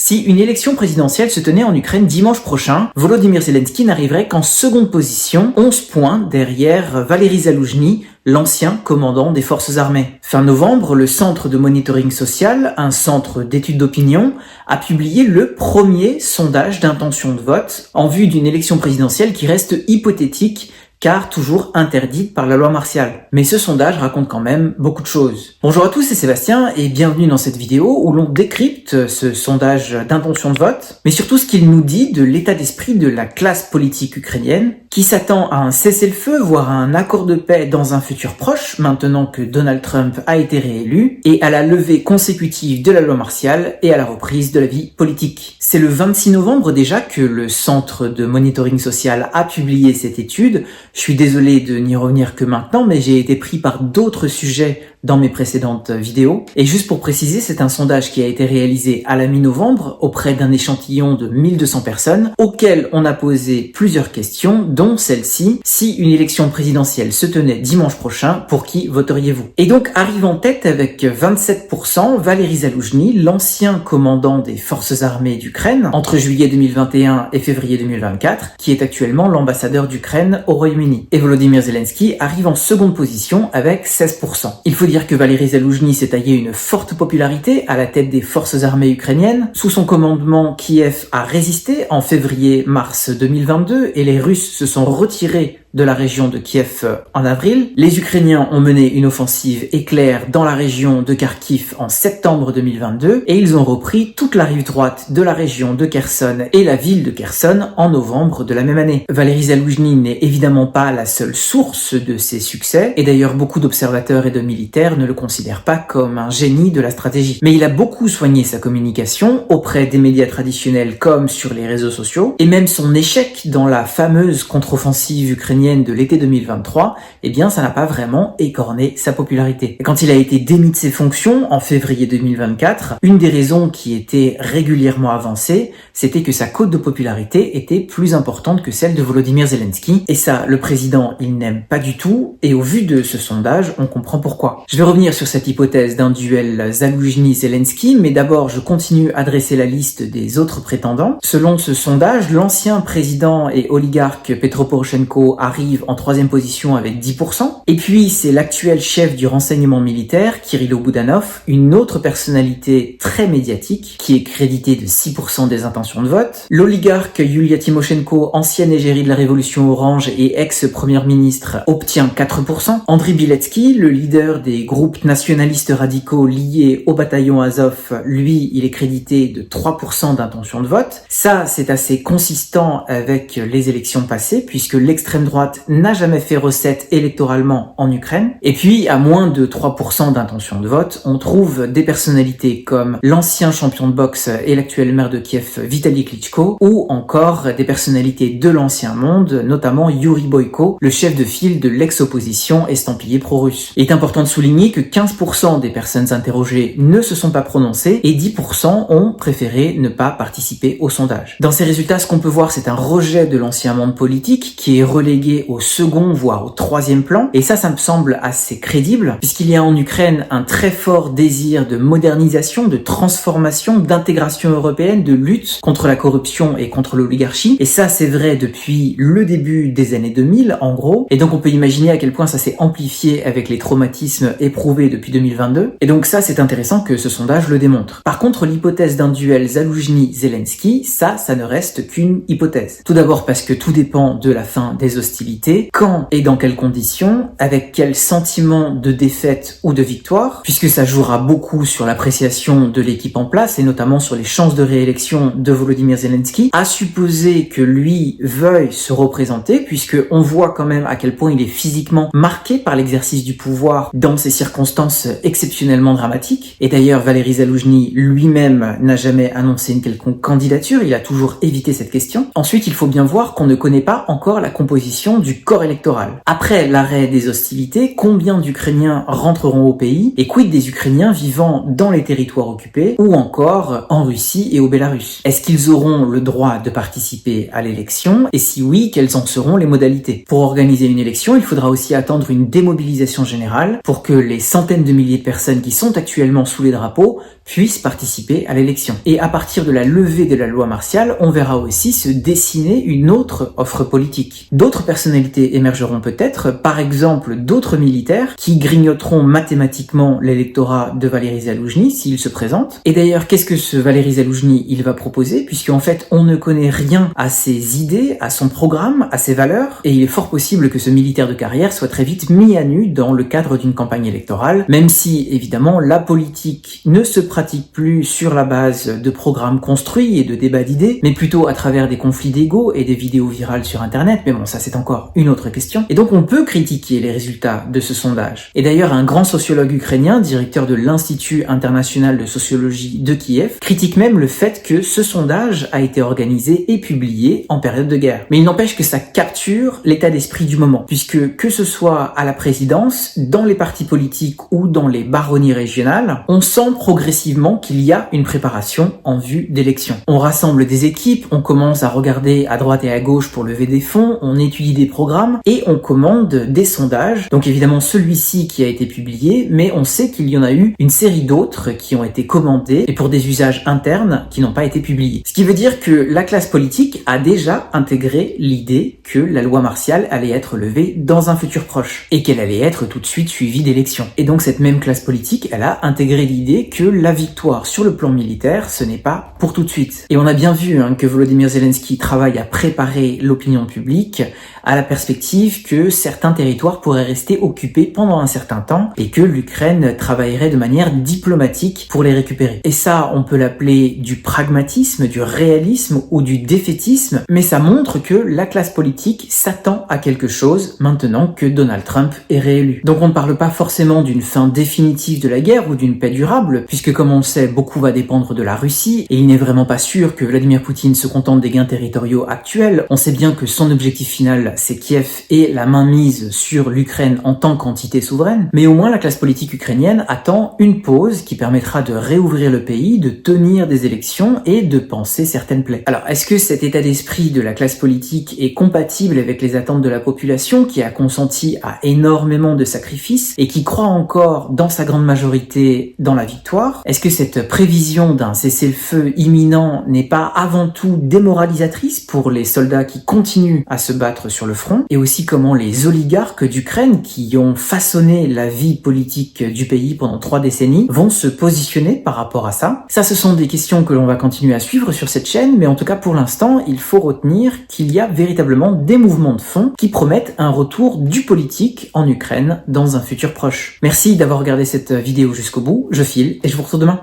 Si une élection présidentielle se tenait en Ukraine dimanche prochain, Volodymyr Zelensky n'arriverait qu'en seconde position, 11 points derrière Valéry Zaloujny, l'ancien commandant des forces armées. Fin novembre, le Centre de Monitoring Social, un centre d'études d'opinion, a publié le premier sondage d'intention de vote en vue d'une élection présidentielle qui reste hypothétique car toujours interdite par la loi martiale. Mais ce sondage raconte quand même beaucoup de choses. Bonjour à tous, c'est Sébastien et bienvenue dans cette vidéo où l'on décrypte ce sondage d'intention de vote, mais surtout ce qu'il nous dit de l'état d'esprit de la classe politique ukrainienne qui s'attend à un cessez-le-feu, voire à un accord de paix dans un futur proche, maintenant que Donald Trump a été réélu, et à la levée consécutive de la loi martiale et à la reprise de la vie politique. C'est le 26 novembre déjà que le Centre de Monitoring Social a publié cette étude. Je suis désolé de n'y revenir que maintenant, mais j'ai été pris par d'autres sujets dans mes précédentes vidéos. Et juste pour préciser, c'est un sondage qui a été réalisé à la mi-novembre auprès d'un échantillon de 1200 personnes auxquelles on a posé plusieurs questions, dont celle-ci: si une élection présidentielle se tenait dimanche prochain, pour qui voteriez-vous? Et donc arrive en tête avec 27% Valéry Zaloujny, l'ancien commandant des forces armées d'Ukraine entre juillet 2021 et février 2024, qui est actuellement l'ambassadeur d'Ukraine au Royaume-Uni. Et Volodymyr Zelensky arrive en seconde position avec 16%. Il faut dire que Valéry Zaloujny s'est taillé une forte popularité à la tête des forces armées ukrainiennes. Sous son commandement, Kiev a résisté en février-mars 2022 et les Russes se sont retirés de la région de Kiev en avril. Les Ukrainiens ont mené une offensive éclair dans la région de Kharkiv en septembre 2022 et ils ont repris toute la rive droite de la région de Kherson et la ville de Kherson en novembre de la même année. Valéry Zaloujny n'est évidemment pas la seule source de ces succès et d'ailleurs beaucoup d'observateurs et de militaires ne le considèrent pas comme un génie de la stratégie. Mais il a beaucoup soigné sa communication auprès des médias traditionnels comme sur les réseaux sociaux et même son échec dans la fameuse contre-offensive ukrainienne de l'été 2023, eh bien ça n'a pas vraiment écorné sa popularité. Et quand il a été démis de ses fonctions en février 2024, une des raisons qui était régulièrement avancée, c'était que sa cote de popularité était plus importante que celle de Volodymyr Zelensky. Et ça, le président, il n'aime pas du tout, et au vu de ce sondage, on comprend pourquoi. Je vais revenir sur cette hypothèse d'un duel Zaloujny-Zelensky, mais d'abord je continue à dresser la liste des autres prétendants. Selon ce sondage, l'ancien président et oligarque Petro Poroshenko arrive en troisième position avec 10%. Et puis, c'est l'actuel chef du renseignement militaire, Kirilo Boudanov, une autre personnalité très médiatique, qui est crédité de 6% des intentions de vote. L'oligarque Yulia Tymoshenko, ancienne égérie de la Révolution Orange et ex-première ministre, obtient 4%. Andriy Biletsky, le leader des groupes nationalistes radicaux liés au bataillon Azov, lui, il est crédité de 3% d'intentions de vote. Ça, c'est assez consistant avec les élections passées, puisque l'extrême droite n'a jamais fait recette électoralement en Ukraine. Et puis, à moins de 3% d'intention de vote, on trouve des personnalités comme l'ancien champion de boxe et l'actuel maire de Kiev, Vitaly Klitschko, ou encore des personnalités de l'ancien monde, notamment Yuri Boyko, le chef de file de l'ex-opposition estampillé pro-russe. Il est important de souligner que 15% des personnes interrogées ne se sont pas prononcées et 10% ont préféré ne pas participer au sondage. Dans ces résultats, ce qu'on peut voir, c'est un rejet de l'ancien monde politique qui est relégué au second, voire au troisième plan. Et ça me semble assez crédible, puisqu'il y a en Ukraine un très fort désir de modernisation, de transformation, d'intégration européenne, de lutte contre la corruption et contre l'oligarchie. Et ça, c'est vrai depuis le début des années 2000, en gros. Et donc, on peut imaginer à quel point ça s'est amplifié avec les traumatismes éprouvés depuis 2022. Et donc ça, c'est intéressant que ce sondage le démontre. Par contre, l'hypothèse d'un duel Zaloujny-Zelensky, ça ne reste qu'une hypothèse. Tout d'abord parce que tout dépend de la fin des hostilités, quand et dans quelles conditions, avec quel sentiment de défaite ou de victoire, puisque ça jouera beaucoup sur l'appréciation de l'équipe en place et notamment sur les chances de réélection de Volodymyr Zelensky, à supposer que lui veuille se représenter, puisque on voit quand même à quel point il est physiquement marqué par l'exercice du pouvoir dans ces circonstances exceptionnellement dramatiques. Et d'ailleurs, Valéry Zaloujny lui-même n'a jamais annoncé une quelconque candidature, il a toujours évité cette question. Ensuite, il faut bien voir qu'on ne connaît pas encore la composition du corps électoral. Après l'arrêt des hostilités, combien d'Ukrainiens rentreront au pays et quid des Ukrainiens vivant dans les territoires occupés ou encore en Russie et au Bélarus? Est-ce qu'ils auront le droit de participer à l'élection? Et si oui, quelles en seront les modalités? Pour organiser une élection, il faudra aussi attendre une démobilisation générale pour que les centaines de milliers de personnes qui sont actuellement sous les drapeaux puissent participer à l'élection. Et à partir de la levée de la loi martiale, on verra aussi se dessiner une autre offre politique. D'autres personnalités émergeront peut-être, par exemple d'autres militaires qui grignoteront mathématiquement l'électorat de Valéry Zaloujny s'il se présente. Et d'ailleurs, qu'est-ce que ce Valéry Zaloujny il va proposer, puisqu'en fait on ne connaît rien à ses idées, à son programme, à ses valeurs, et il est fort possible que ce militaire de carrière soit très vite mis à nu dans le cadre d'une campagne électorale, même si évidemment la politique ne se pratique plus sur la base de programmes construits et de débats d'idées, mais plutôt à travers des conflits d'ego et des vidéos virales sur internet, mais bon ça c'est encore une autre question. Et donc on peut critiquer les résultats de ce sondage. Et d'ailleurs un grand sociologue ukrainien, directeur de l'Institut international de sociologie de Kiev, critique même le fait que ce sondage a été organisé et publié en période de guerre. Mais il n'empêche que ça capture l'état d'esprit du moment, puisque que ce soit à la présidence, dans les partis politiques ou dans les baronnies régionales, on sent progressivement qu'il y a une préparation en vue d'élections. On rassemble des équipes, on commence à regarder à droite et à gauche pour lever des fonds, on étudie des programmes et on commande des sondages. Donc évidemment celui-ci qui a été publié, mais on sait qu'il y en a eu une série d'autres qui ont été commandés et pour des usages internes qui n'ont pas été publiés. Ce qui veut dire que la classe politique a déjà intégré l'idée que la loi martiale allait être levée dans un futur proche et qu'elle allait être tout de suite suivie d'élections. Et donc cette même classe politique, elle a intégré l'idée que la victoire sur le plan militaire, ce n'est pas pour tout de suite. Et on a bien vu que Volodymyr Zelensky travaille à préparer l'opinion publique à la perspective que certains territoires pourraient rester occupés pendant un certain temps et que l'Ukraine travaillerait de manière diplomatique pour les récupérer. Et ça, on peut l'appeler du pragmatisme, du réalisme ou du défaitisme, mais ça montre que la classe politique s'attend à quelque chose maintenant que Donald Trump est réélu. Donc on ne parle pas forcément d'une fin définitive de la guerre ou d'une paix durable, puisque comme on le sait, beaucoup va dépendre de la Russie, et il n'est vraiment pas sûr que Vladimir Poutine se contente des gains territoriaux actuels. On sait bien que son objectif final, c'est Kiev et la mainmise sur l'Ukraine en tant qu'entité souveraine, mais au moins la classe politique ukrainienne attend une pause qui permettra de réouvrir le pays, de tenir des élections et de panser certaines plaies. Alors, est-ce que cet état d'esprit de la classe politique est compatible avec les attentes de la population qui a consenti à énormément de sacrifices et qui croit encore dans sa grande majorité dans la victoire? Est-ce que cette prévision d'un cessez-le-feu imminent n'est pas avant tout démoralisatrice pour les soldats qui continuent à se battre sur le front? Et aussi comment les oligarques d'Ukraine qui ont façonné la vie politique du pays pendant 3 décennies vont se positionner par rapport à ça? Ça, ce sont des questions que l'on va continuer à suivre sur cette chaîne, mais en tout cas pour l'instant, il faut retenir qu'il y a véritablement des mouvements de fond qui promettent un retour du politique en Ukraine dans un futur proche. Merci d'avoir regardé cette vidéo jusqu'au bout, je file et je vous retrouve demain.